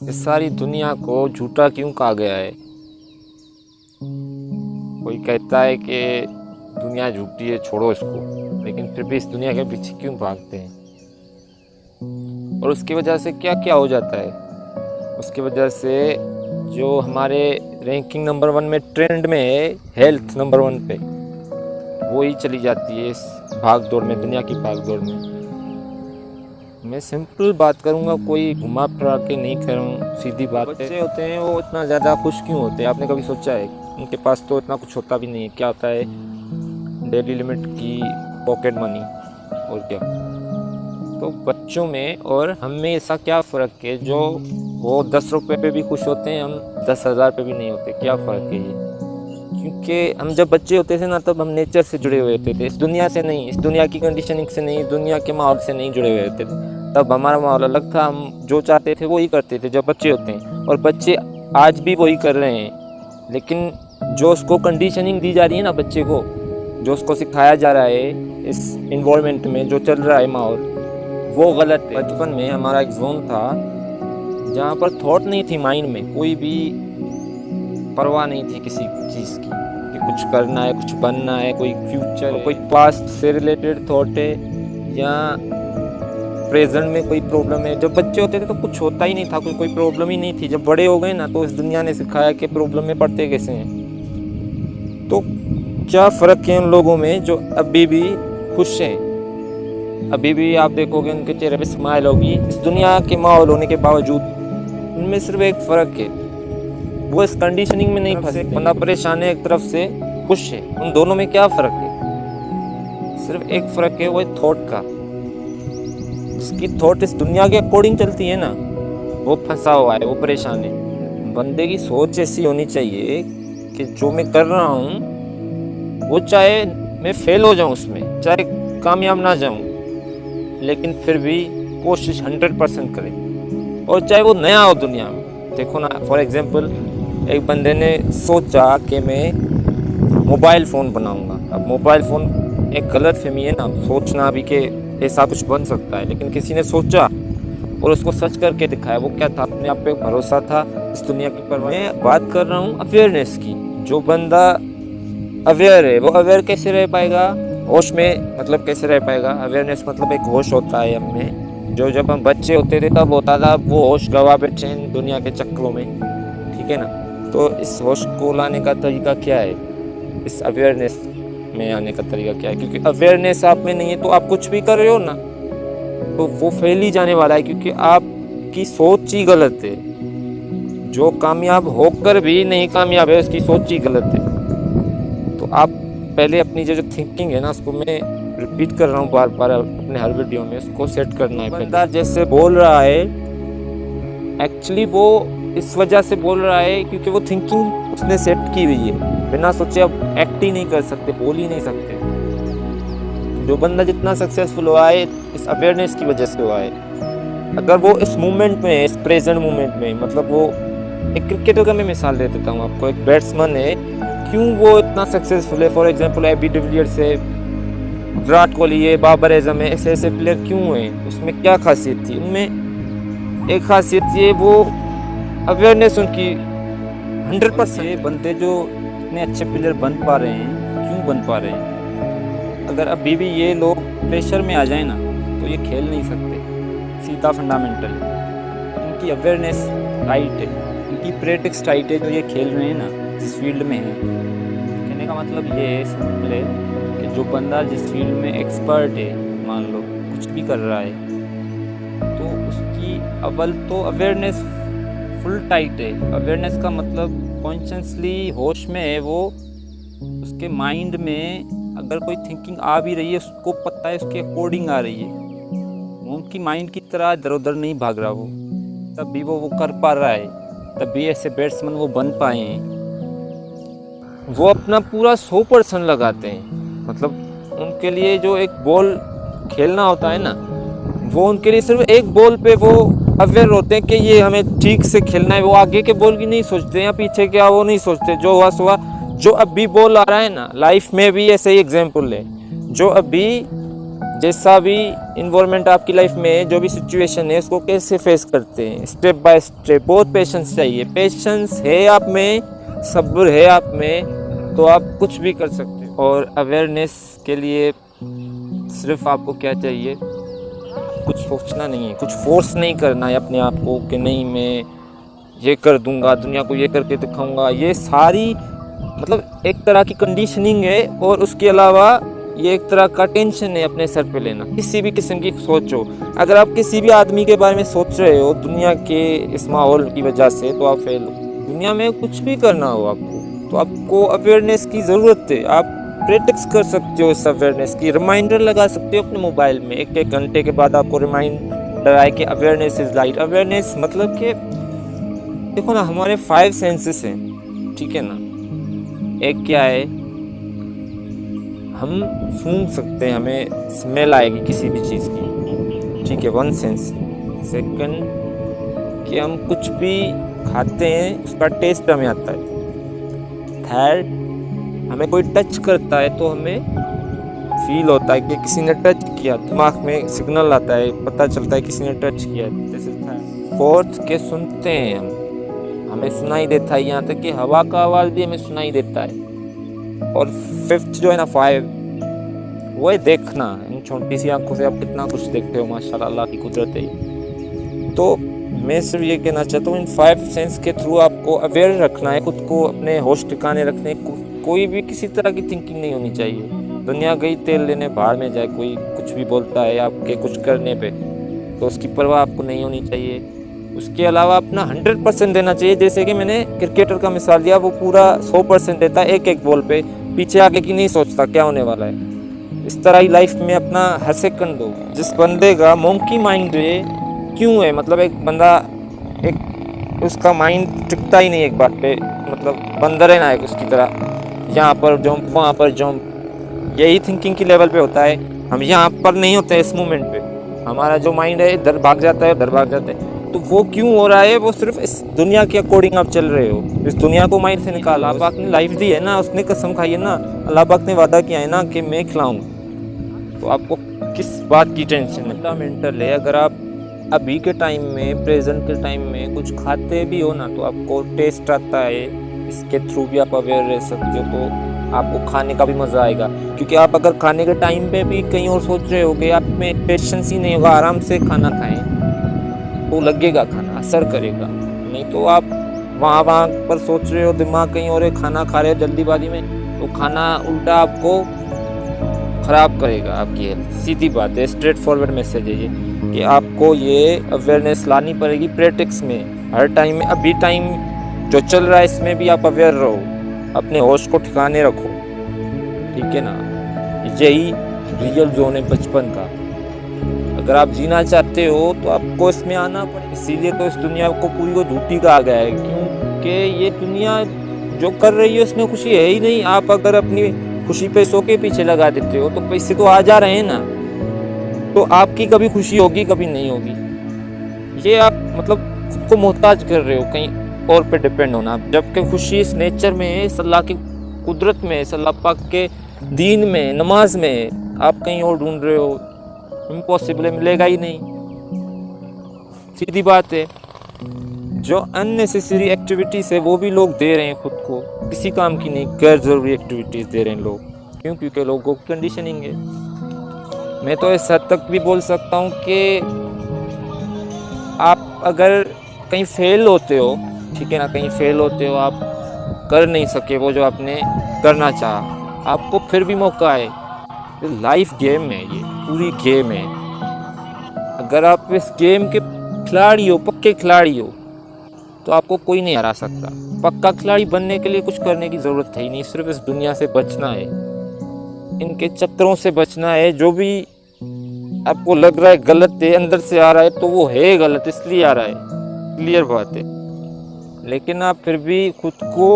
इस सारी दुनिया को झूठा क्यों कहा गया है? कोई कहता है कि दुनिया झूठी है, छोड़ो इसको, लेकिन फिर भी इस दुनिया के पीछे क्यों भागते हैं? और उसकी वजह से क्या क्या हो जाता है? उसकी वजह से जो हमारे रैंकिंग नंबर 1 में ट्रेंड में है, हेल्थ नंबर 1 पे, वो ही चली जाती है इस भाग दौड़ में, दुनिया की भाग दौड़ में। मैं सिंपल बात करूँगा, कोई घुमा फिरा के नहीं कर रहा हूँ, सीधी बात है। बच्चे होते हैं वो इतना ज़्यादा खुश क्यों होते हैं? आपने कभी सोचा है? उनके पास तो इतना कुछ होता भी नहीं है। क्या होता है? डेली लिमिट की पॉकेट मनी, और क्या। तो बच्चों में और हम में ऐसा क्या फ़र्क है? जो वो 10 रुपये पे भी खुश होते हैं, हम 10,000 पे भी नहीं होते। क्या फ़र्क है ये? क्योंकि हम जब बच्चे होते थे ना, तब हम नेचर से जुड़े हुए होते थे, इस दुनिया से नहीं, इस दुनिया की कंडीशनिंग से नहीं, दुनिया के माहौल से नहीं जुड़े हुए होते थे। तब हमारा माहौल अलग था, हम जो चाहते थे वो ही करते थे जब बच्चे होते हैं। और बच्चे आज भी वही कर रहे हैं, लेकिन जो उसको कंडीशनिंग दी जा रही है ना बच्चे को, जो उसको सिखाया जा रहा है इस इन्वायरमेंट में जो चल रहा है माहौल, वो गलत है। बचपन में हमारा एक जोन था जहाँ पर थॉट नहीं थी, माइंड में कोई भी परवाह नहीं थी किसी चीज़ की, कि कुछ करना है, कुछ बनना है, कोई फ्यूचर, कोई पास्ट से रिलेटेड थॉट है या प्रेजेंट में कोई प्रॉब्लम है। जब बच्चे होते थे तो कुछ होता ही नहीं था, कोई प्रॉब्लम ही नहीं थी। जब बड़े हो गए ना, तो इस दुनिया ने सिखाया कि प्रॉब्लम में पड़ते कैसे हैं। तो क्या फ़र्क है उन लोगों में जो अभी भी खुश हैं? अभी भी आप देखोगे उनके चेहरे पे स्माइल होगी, इस दुनिया के माहौल होने के बावजूद। उनमें सिर्फ एक फ़र्क है, वो इस कंडीशनिंग में नहीं फंसे। बंदा परेशान है, एक तरफ से खुश है। उन दोनों में क्या फ़र्क है? सिर्फ एक फ़र्क है, वो है थॉट का। उसकी थॉट इस दुनिया के अकॉर्डिंग चलती है ना, वो फंसा हुआ है, वो परेशान है। बंदे की सोच ऐसी होनी चाहिए कि जो मैं कर रहा हूँ वो, चाहे मैं फेल हो जाऊँ उसमें, चाहे कामयाब ना जाऊँ, लेकिन फिर भी कोशिश 100% करें। और चाहे वो नया हो दुनिया में। देखो ना, फॉर एग्जांपल एक बंदे ने सोचा कि मैं मोबाइल फ़ोन बनाऊंगा। अब मोबाइल फ़ोन एक गलत फहमी है ना, सोचना भी कि ऐसा कुछ बन सकता है, लेकिन किसी ने सोचा और उसको सच करके दिखाया। वो क्या था? अपने आप पे भरोसा था, इस दुनिया की परवाह। मैं बात कर रहा हूँ अवेयरनेस की। जो बंदा अवेयर है, वो अवेयर कैसे रह पाएगा? होश में, मतलब कैसे रह पाएगा? अवेयरनेस मतलब एक होश होता है हम में, जो जब हम बच्चे होते थे तब होता था। वो होश गवा बैठे हैं दुनिया के चक्करों में, ठीक है ना। तो इस होश को लाने का तरीका क्या है? इस अवेयरनेस में आने का तरीका क्या है? क्योंकि अवेयरनेस आप में नहीं है तो आप कुछ भी कर रहे हो ना, तो वो फेल ही जाने वाला है, क्योंकि आपकी सोच ही गलत है। जो कामयाब होकर भी नहीं कामयाब है, उसकी सोच ही गलत है। तो आप पहले अपनी जो थिंकिंग है ना, उसको मैं रिपीट कर रहा हूँ बार बार अपने हर वीडियो में, उसको सेट करना है। बंदा जैसे बोल रहा है, एक्चुअली वो इस वजह से बोल रहा है क्योंकि वो थिंकिंग उसने सेट की हुई है। बिना सोचे अब एक्ट ही नहीं कर सकते, बोल ही नहीं सकते। जो बंदा जितना सक्सेसफुल हुआ है, इस अवेयरनेस की वजह से हुआ है। अगर वो इस मूवमेंट में, इस प्रेजेंट मूवमेंट में, मतलब वो एक क्रिकेटर का मैं मिसाल दे देता हूँ आपको। एक बैट्समैन है, क्यों वो इतना सक्सेसफुल है? फॉर एग्जांपल एबी डिविलियर्स है, विराट कोहली है, बाबर आजम है, ऐसे ऐसे प्लेयर क्यों हैं? उसमें क्या खासियत थी? उनमें एक खासियत ये, वो अवेयरनेस उनकी 100%। बनते जो इतने अच्छे प्लेयर बन पा रहे हैं, क्यों बन पा रहे हैं? अगर अभी भी ये लोग प्रेशर में आ जाए ना, तो ये खेल नहीं सकते। सीधा फंडामेंटल है, इनकी अवेयरनेस टाइट है, इनकी प्रैक्टिस टाइट है, जो ये खेल रहे हैं ना, जिस फील्ड में है। कहने का मतलब ये है सिंपल है कि जो बंदा जिस फील्ड में एक्सपर्ट है, मान लो कुछ भी कर रहा है, तो उसकी अव्वल तो अवेयरनेस फुल टाइट है। अवेयरनेस का मतलब कॉन्शियसली होश में है वो। उसके माइंड में अगर कोई थिंकिंग आ भी रही है, उसको पता है उसके अकॉर्डिंग आ रही है, वो उनकी माइंड की तरह इधर उधर नहीं भाग रहा वो। तब भी वो कर पा रहा है, तब भी ऐसे बैट्समैन वो बन पाए हैं। वो अपना पूरा 100% लगाते हैं। मतलब उनके लिए जो एक बॉल खेलना होता है ना, वो उनके लिए सिर्फ एक बॉल पे वो अवेयर होते हैं कि ये हमें ठीक से खेलना है। वो आगे के बॉल की नहीं सोचते या पीछे क्या, वो नहीं सोचते। जो हुआ सो हुआ। जो अभी बॉल आ रहा है ना, लाइफ में भी ऐसे ही एग्जाम्पल है। जो अभी जैसा भी इन्वॉल्वमेंट आपकी लाइफ में है, जो भी सिचुएशन है, उसको कैसे फेस करते हैं स्टेप बाय स्टेप। बहुत पेशेंस चाहिए। पेशेंस है आप में, सब्र है आप में, तो आप कुछ भी कर सकते हो। और अवेयरनेस के लिए सिर्फ आपको क्या चाहिए, कुछ सोचना नहीं है, कुछ फोर्स नहीं करना है अपने आप को कि नहीं मैं ये कर दूंगा, दुनिया को ये करके दिखाऊंगा। ये सारी मतलब एक तरह की कंडीशनिंग है, और उसके अलावा ये एक तरह का टेंशन है अपने सर पे लेना। किसी भी किस्म की सोचो, अगर आप किसी भी आदमी के बारे में सोच रहे हो दुनिया के इस माहौल की वजह से, तो आप फेल हो। दुनिया में कुछ भी करना हो आपको, तो आपको अवेयरनेस की ज़रूरत है। आप प्रैक्टिस कर सकते हो इस अवेयरनेस की, रिमाइंडर लगा सकते हो अपने मोबाइल में। एक एक घंटे के बाद आपको रिमाइंडर आए कि अवेयरनेस इज़ लाइट। अवेयरनेस मतलब कि देखो ना, हमारे 5 सेंसेस हैं, ठीक है ना। एक क्या है, हम सूंघ सकते हैं, हमें स्मेल आएगी किसी भी चीज़ की, ठीक है, 1 सेंस। सेकंड कि हम कुछ भी खाते हैं उसका टेस्ट हमें आता है। थर्ड, हमें कोई टच करता है तो हमें फील होता है कि किसी ने टच किया, दिमाग में सिग्नल आता है, पता चलता है किसी ने टच किया। This is third. फोर्थ के सुनते हैं हम, हमें सुनाई देता है, यहाँ तक कि हवा का आवाज़ भी हमें सुनाई देता है। और फिफ्थ जो है ना 5, वो है देखना। इन छोटी सी आंखों से आप कितना कुछ देखते हो, माशाल्लाह, अल्लाह की कुदरत है। तो मैं सिर्फ ये कहना चाहता हूँ, इन 5 सेंस के थ्रू आपको अवेयर रखना है, खुद को अपने होश ठिकाने रखने। कोई भी किसी तरह की थिंकिंग नहीं होनी चाहिए। दुनिया गई तेल लेने, बाहर में जाए, कोई कुछ भी बोलता है आपके कुछ करने पे, तो उसकी परवाह आपको नहीं होनी चाहिए। उसके अलावा अपना 100% देना चाहिए। जैसे कि मैंने क्रिकेटर का मिसाल दिया, वो पूरा 100% देता है एक एक बॉल पे, पीछे आगे की नहीं सोचता क्या होने वाला है। इस तरह ही लाइफ में अपना हर सेकंड दो। जिस बंदे का मोंकी माइंड है, क्यों है, मतलब एक बंदा एक उसका माइंड टिकता ही नहीं एक बात पे, मतलब बंदर है ना एक उसकी तरह, यहाँ पर जंप वहाँ पर जंप, यही थिंकिंग की लेवल पे होता है। हम यहाँ पर नहीं होते इस मोमेंट पे, हमारा जो माइंड है इधर भाग जाता है, उधर भाग जाता है। तो वो क्यों हो रहा है, वो सिर्फ इस दुनिया के अकॉर्डिंग आप चल रहे हो। इस दुनिया को माइंड से निकाला। अल्लाह पाक ने लाइफ दी है ना, उसने कसम खाई है ना, अल्लाह पाक ने वादा किया है ना कि मैं खिलाऊंगा। तो आपको किस बात की टेंशन है? फंडामेंटल है। अगर आप अभी के टाइम में, प्रेजेंट के टाइम में कुछ खाते भी हो ना, तो आपको टेस्ट आता है, इसके थ्रू भी आप अवेयर रह सकते हो, तो आपको खाने का भी मज़ा आएगा। क्योंकि आप अगर खाने के टाइम पे भी कहीं और सोच रहे होगे, आप में पेशेंस ही नहीं होगा, आराम से खाना खाएं तो लगेगा, खाना असर करेगा। नहीं तो आप वहाँ पर सोच रहे हो, दिमाग कहीं और है, खाना खा रहे हो जल्दीबाजी में, तो खाना उल्टा आपको ख़राब करेगा आपकी हेल्थ। सीधी बात है, स्ट्रेट फॉरवर्ड मैसेज है ये कि आपको ये अवेयरनेस लानी पड़ेगी प्रैक्टिस में, हर टाइम में। अभी टाइम जो चल रहा है इसमें भी आप अवेयर रहो, अपने होश को ठिकाने रखो, ठीक है ना। यही रियल जोन है बचपन का। अगर आप जीना चाहते हो तो आपको इसमें आना पड़ेगा। इसीलिए तो इस दुनिया को पूरी को झूठी कहा गया है, क्योंकि ये दुनिया जो कर रही है उसमें खुशी है ही नहीं। आप अगर अपनी खुशी पैसों के पीछे लगा देते हो तो पैसे तो आ जा रहे हैं ना, तो आपकी कभी खुशी होगी कभी नहीं होगी। ये आप मतलब खुद को मोहताज कर रहे हो कहीं और पे डिपेंड होना। जबकि खुशी इस नेचर में है, इस अल्लाह की कुदरत में, इस अल्लाह पाक के दीन में, नमाज में। आप कहीं और ढूंढ रहे हो, इम्पॉसिबल है, मिलेगा ही नहीं। सीधी बात है। जो अननेसेसरी एक्टिविटीज़ है वो भी लोग दे रहे हैं खुद को, किसी काम की नहीं, गैर ज़रूरी एक्टिविटीज़ दे रहे हैं लोग। क्यों? क्योंकि लोगों की कंडीशनिंग है। मैं तो इस हद तक भी बोल सकता हूँ कि आप अगर कहीं फेल होते हो, ठीक है ना, कहीं फेल होते हो, आप कर नहीं सके वो जो आपने करना चाहा, आपको फिर भी मौका है। तो लाइफ गेम है, ये पूरी गेम है। अगर आप इस गेम के खिलाड़ी हो, पक्के खिलाड़ी हो, तो आपको कोई नहीं हरा सकता। पक्का खिलाड़ी बनने के लिए कुछ करने की ज़रूरत है ही नहीं, सिर्फ इस दुनिया से बचना है, इनके चक्करों से बचना है। जो भी आपको लग रहा है गलत है, अंदर से आ रहा है, तो वो है गलत, इसलिए आ रहा है, क्लियर बात है। लेकिन आप फिर भी खुद को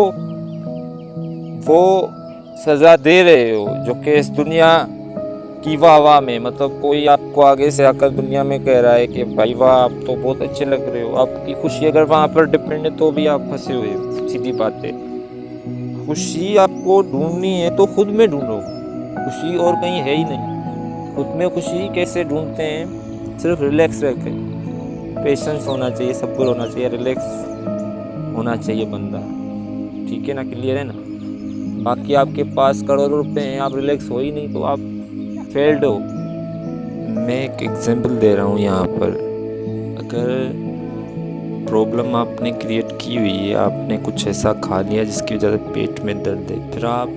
वो सज़ा दे रहे हो जो कि इस दुनिया की वाह में, मतलब कोई आपको आगे से आकर दुनिया में कह रहा है कि भाई वाह आप तो बहुत अच्छे लग रहे हो। आपकी खुशी अगर वहाँ पर डिपेंड है तो भी आप फंसे हुए हो। सीधी बात है। खुशी आपको ढूंढनी है तो खुद में ढूंढो, खुशी और कहीं है ही नहीं। खुद में खुशी कैसे ढूंढते हैं? सिर्फ रिलैक्स रह के, पेशेंस होना चाहिए, सब्र होना चाहिए, रिलैक्स होना चाहिए बंदा। ठीक है ना, क्लियर है ना? बाकी आपके पास करोड़ों रुपए हैं, आप रिलैक्स हो ही नहीं तो आप फेल्ड हो। मैं एक एग्जांपल दे रहा हूँ यहाँ पर। अगर प्रॉब्लम आपने क्रिएट की हुई है, आपने कुछ ऐसा खा लिया जिसकी वजह से पेट में दर्द है, फिर आप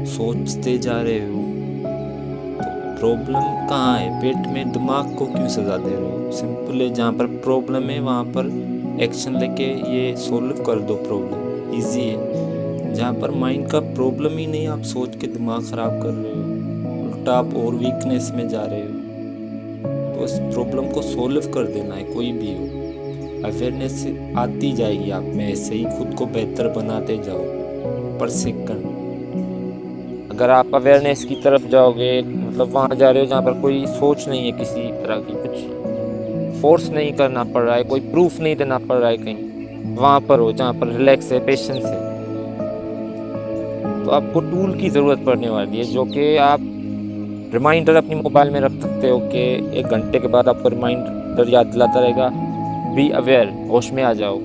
सोचते जा रहे हो, तो प्रॉब्लम कहाँ है? पेट में। दिमाग को क्यों सजा दे रहे हो? सिंपल है, जहाँ पर प्रॉब्लम है वहाँ पर एक्शन लेके ये सॉल्व कर दो। प्रॉब्लम इजी है। जहाँ पर माइंड का प्रॉब्लम ही नहीं, आप सोच के दिमाग ख़राब कर रहे हो, उल्टा आप और वीकनेस में जा रहे हो। तो इस प्रॉब्लम को सॉल्व कर देना है, कोई भी हो। अवेयरनेस आती जाएगी आप में, ऐसे ही खुद को बेहतर बनाते जाओ पर सेकंड। अगर आप अवेयरनेस की तरफ जाओगे, मतलब वहाँ जा रहे हो जहाँ पर कोई सोच नहीं है किसी तरह की, कुछ फोर्स नहीं करना पड़ रहा है, कोई प्रूफ नहीं देना पड़ रहा है कहीं, वहाँ पर हो जहाँ पर रिलैक्स है, पेशेंस है, तो आपको टूल की ज़रूरत पड़ने वाली है, जो कि आप रिमाइंडर अपनी मोबाइल में रख सकते हो कि 1 घंटे के बाद आपको रिमाइंडर याद दिलाता रहेगा, बी अवेयर, होश में आ जाओ,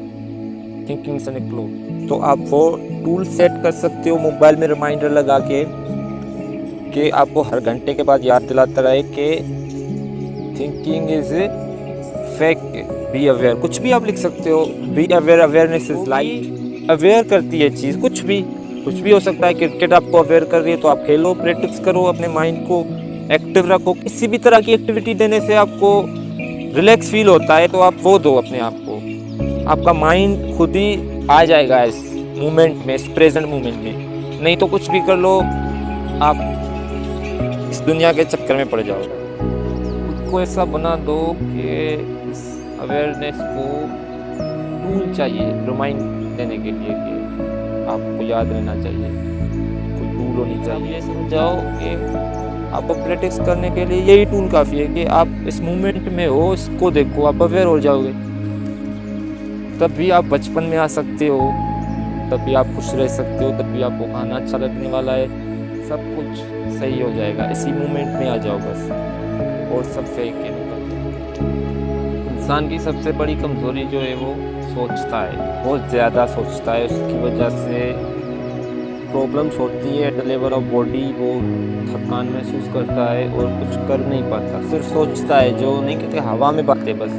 थिंकिंग से निकलो। तो आप वो टूल सेट कर सकते हो मोबाइल में रिमाइंडर लगा के कि आपको हर घंटे के बाद याद दिलाता रहे कि thinking is fake, be aware. कुछ भी आप लिख सकते हो, be aware, awareness is light. Aware करती है चीज़, कुछ भी हो सकता है। क्रिकेट आपको अवेयर कर रही है तो आप खेलो, प्रैक्टिस करो, अपने माइंड को एक्टिव रखो। किसी भी तरह की एक्टिविटी देने से आपको रिलैक्स फील होता है तो आप वो दो अपने आप को, आपका माइंड खुद ही आ जाएगा इस मोमेंट में, इस प्रेजेंट मोमेंट में। नहीं तो कुछ भी कर लो, आप इस दुनिया के चक्कर में पड़ जाओगे। खुद को ऐसा बना दो कि इस अवेयरनेस को टूल चाहिए रिमाइंड देने के लिए कि आपको याद रहना चाहिए, कोई टूल होनी चाहिए। समझाओ कि आपको प्रैक्टिस करने के लिए यही टूल काफ़ी है कि आप इस मोमेंट में हो, इसको देखो, आप अवेयर हो जाओगे। तब भी आप बचपन में आ सकते हो, तब भी आप खुश रह सकते हो, तब भी आपको खाना अच्छा लगने वाला है, सब कुछ सही हो जाएगा। इसी मोमेंट में आ जाओ बस, और सब फेंक के निकल। इंसान की सबसे बड़ी कमज़ोरी जो है वो सोचता है, बहुत ज़्यादा सोचता है। उसकी वजह से प्रॉब्लम्स होती है at the level of body, वो थकान महसूस करता है और कुछ कर नहीं पाता, सिर्फ सोचता है। जो नहीं कहते हवा में बातें, बस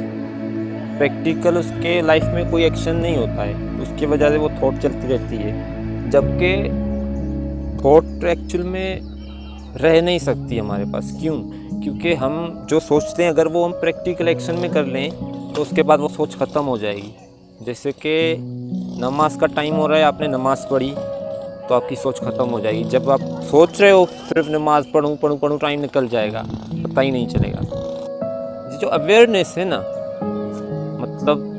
प्रैक्टिकल उसके लाइफ में कोई एक्शन नहीं होता है। उसकी वजह से वो थॉट चलती रहती है, जबकि थॉट एक्चुअल में रह नहीं सकती हमारे पास। क्यों? क्योंकि हम जो सोचते हैं अगर वो हम प्रैक्टिकल एक्शन में कर लें तो उसके बाद वो सोच ख़त्म हो जाएगी। जैसे कि नमाज का टाइम हो रहा है, आपने नमाज़ पढ़ी तो आपकी सोच ख़त्म हो जाएगी। जब आप सोच रहे हो सिर्फ नमाज पढ़ूँ, टाइम निकल जाएगा, पता ही नहीं चलेगा। ये जो अवेयरनेस है ना, मतलब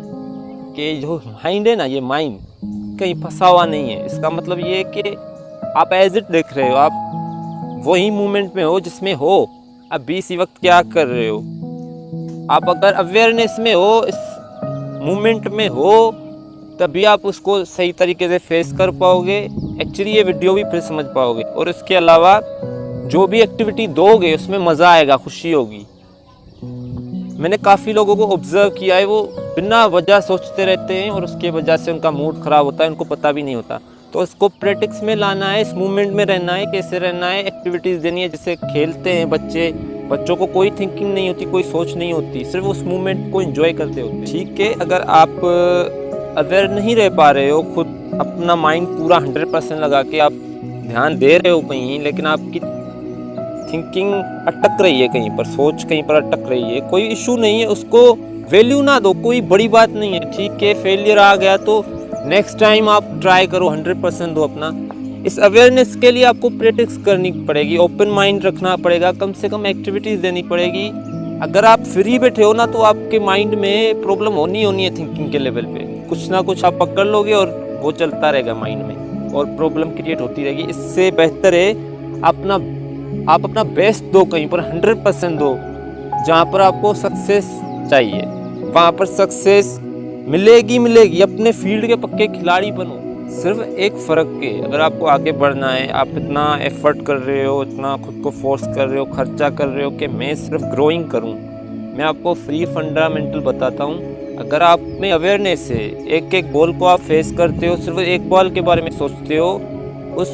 कि जो माइंड है ना, ये माइंड कहीं फंसा हुआ नहीं है। इसका मतलब ये है कि आप एज इट देख रहे हो, आप वही मोमेंट में हो जिसमें हो। अभी इसी वक्त क्या कर रहे हो आप? अगर अवेयरनेस में हो, इस मोमेंट में हो, तभी आप उसको सही तरीके से फेस कर पाओगे। एक्चुअली ये वीडियो भी फिर समझ पाओगे। और इसके अलावा जो भी एक्टिविटी दोगे उसमें मज़ा आएगा, खुशी होगी। मैंने काफ़ी लोगों को ऑब्जर्व किया है, वो बिना वजह सोचते रहते हैं और उसके वजह से उनका मूड ख़राब होता है, उनको पता भी नहीं होता। तो इसको प्रैक्टिस में लाना है, इस मूवमेंट में रहना है। कैसे रहना है? एक्टिविटीज़ देनी है। जैसे खेलते हैं बच्चों को कोई थिंकिंग नहीं होती, कोई सोच नहीं होती, सिर्फ उस मूवमेंट को एंजॉय करते होते। ठीक है, अगर आप अवेयर नहीं रह पा रहे हो, खुद अपना माइंड पूरा 100% लगा के आप ध्यान दे रहे हो कहीं, लेकिन आपकी थिंकिंग अटक रही है कहीं पर, सोच कहीं पर अटक रही है, कोई इशू नहीं है, उसको वैल्यू ना दो, कोई बड़ी बात नहीं है। ठीक है, फेलियर आ गया तो नेक्स्ट टाइम आप ट्राई करो, 100% दो अपना। इस अवेयरनेस के लिए आपको प्रैक्टिस करनी पड़ेगी, ओपन माइंड रखना पड़ेगा, कम से कम एक्टिविटीज़ देनी पड़ेगी। अगर आप फ्री बैठे हो ना, तो आपके माइंड में प्रॉब्लम होनी है थिंकिंग के लेवल पे। कुछ ना कुछ आप पकड़ लोगे और वो चलता रहेगा माइंड में और प्रॉब्लम क्रिएट होती रहेगी। इससे बेहतर है आप अपना बेस्ट दो, कहीं पर 100% दो। जहाँ पर आपको सक्सेस चाहिए वहाँ पर सक्सेस मिलेगी। अपने फील्ड के पक्के खिलाड़ी बनो। सिर्फ एक फ़र्क के, अगर आपको आगे बढ़ना है, आप इतना एफर्ट कर रहे हो, इतना खुद को फोर्स कर रहे हो, खर्चा कर रहे हो कि मैं सिर्फ ग्रोइंग करूं। मैं आपको फ्री फंडामेंटल बताता हूं। अगर आप में अवेयरनेस है, एक एक बॉल को आप फेस करते हो, सिर्फ एक बॉल के बारे में सोचते हो, उस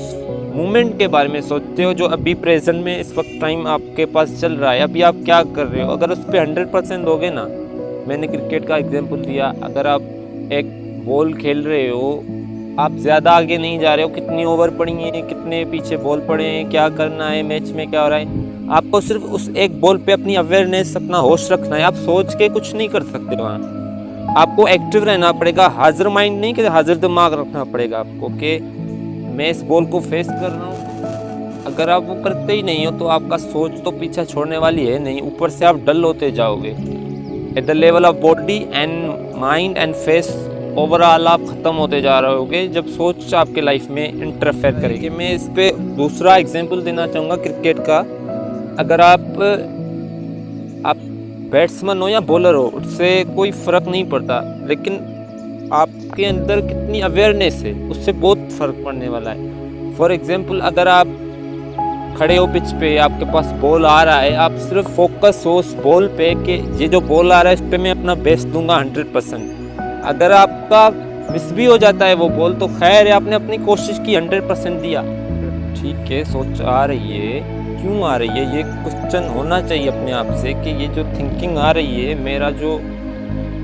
मोमेंट के बारे में सोचते हो जो अभी प्रेजेंट में इस वक्त टाइम आपके पास चल रहा है, अभी आप क्या कर रहे हो, अगर उस पर 100% दोगे ना। मैंने क्रिकेट का एग्जाम्पल दिया, अगर आप एक बॉल खेल रहे हो, आप ज़्यादा आगे नहीं जा रहे हो, कितनी ओवर पड़ी हैं, कितने पीछे बॉल पड़े हैं, क्या करना है, मैच में क्या हो रहा है, आपको सिर्फ उस एक बॉल पे अपनी अवेयरनेस, अपना होश रखना है। आप सोच के कुछ नहीं कर सकते वहाँ, आपको एक्टिव रहना पड़ेगा, हाजिर माइंड नहीं कि हाजिर दिमाग रखना पड़ेगा आपको कि मैं इस बॉल को फेस कर रहा हूँ। अगर आप वो करते ही नहीं हो तो आपका सोच तो पीछा छोड़ने वाली है नहीं, ऊपर से आप डल होते जाओगे। At the level of body and mind and face overall आप ख़त्म होते जा रहे होगे जब सोच आपके लाइफ में इंटरफेयर करेगी। मैं इस पे दूसरा एग्जांपल देना चाहूँगा क्रिकेट का। अगर आप बैट्समैन हो या बॉलर हो, उससे कोई फ़र्क नहीं पड़ता, लेकिन आपके अंदर कितनी अवेयरनेस है उससे बहुत फ़र्क पड़ने वाला है। फॉर एग्जांपल, अगर आप खड़े हो पिच पे, आपके पास बॉल आ रहा है, आप सिर्फ फोकस हो उस बॉल पे कि ये जो बॉल आ रहा है इस पर मैं अपना बेस्ट दूंगा 100%। अगर आपका मिस भी हो जाता है वो बॉल तो खैर है, आपने अपनी कोशिश की, 100% दिया। ठीक है, सोच आ रही है, क्यों आ रही है, ये क्वेश्चन होना चाहिए अपने आप से कि ये जो थिंकिंग आ रही है, मेरा जो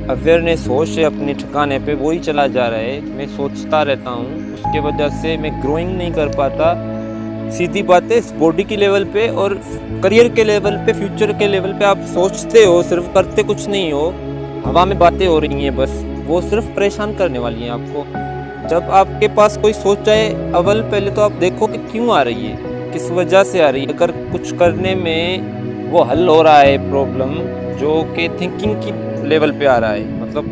अवेयरनेस होश है अपने ठिकाने पे वही चला जा रहा है, मैं सोचता रहता हूँ, उसके वजह से मैं ग्रोइंग नहीं कर पाता। सीधी बात है, इस बॉडी की लेवल पे और करियर के लेवल पे, फ्यूचर के लेवल पे आप सोचते हो, सिर्फ करते कुछ नहीं हो, हवा में बातें हो रही हैं बस, वो सिर्फ परेशान करने वाली हैं आपको। जब आपके पास कोई सोच आए, अव्वल पहले तो आप देखो कि क्यों आ रही है, किस वजह से आ रही है। अगर कुछ करने में वो हल हो रहा है प्रॉब्लम जो कि थिंकिंग की लेवल पे आ रहा है, मतलब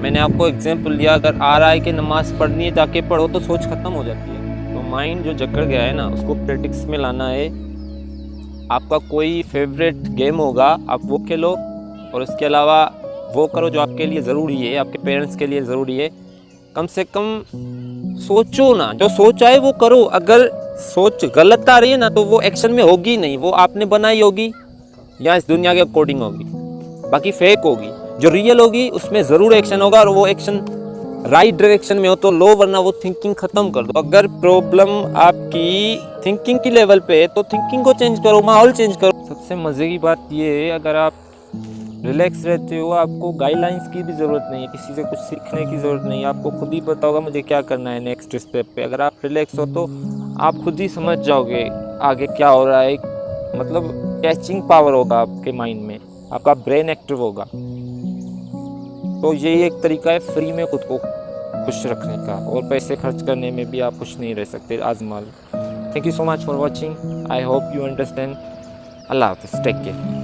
मैंने आपको एग्जांपल दिया, अगर आ रहा है कि नमाज़ पढ़नी है जाके पढ़ो तो सोच ख़त्म हो जाती है। तो माइंड जो जकड़ गया है ना, उसको प्रैक्टिस में लाना है। आपका कोई फेवरेट गेम होगा, आप वो खेलो, और इसके अलावा वो करो जो आपके लिए ज़रूरी है, आपके पेरेंट्स के लिए ज़रूरी है। कम से कम सोचो ना, जो सोच आए वो करो। अगर सोच गलत आ रही है ना तो वो एक्शन में होगी नहीं, वो आपने बनाई होगी या इस दुनिया के अकॉर्डिंग होगी, बाकी फेक होगी। जो रियल होगी उसमें ज़रूर एक्शन होगा, और वो एक्शन राइट डायरेक्शन में हो तो लो, वरना वो थिंकिंग ख़त्म कर दो। अगर प्रॉब्लम आपकी थिंकिंग की लेवल पे है तो थिंकिंग को चेंज करो, माहौल चेंज करो। सबसे मज़े की बात ये है, अगर आप रिलैक्स रहते हो, आपको गाइडलाइंस की भी ज़रूरत नहीं है, किसी से कुछ सीखने की ज़रूरत नहीं है, आपको खुद ही पता होगा मुझे क्या करना है नेक्स्ट स्टेप पे। अगर आप रिलैक्स हो तो आप खुद ही समझ जाओगे आगे क्या हो रहा है, मतलब कैचिंग पावर होगा आपके माइंड में, आपका ब्रेन एक्टिव होगा। तो यही एक तरीका है फ्री में खुद को खुश रखने का, और पैसे खर्च करने में भी आप खुश नहीं रह सकते, आजमा लो। Thank you so much for watching, I hope you understand. अल्लाह हाफ़िज़, टेक केयर।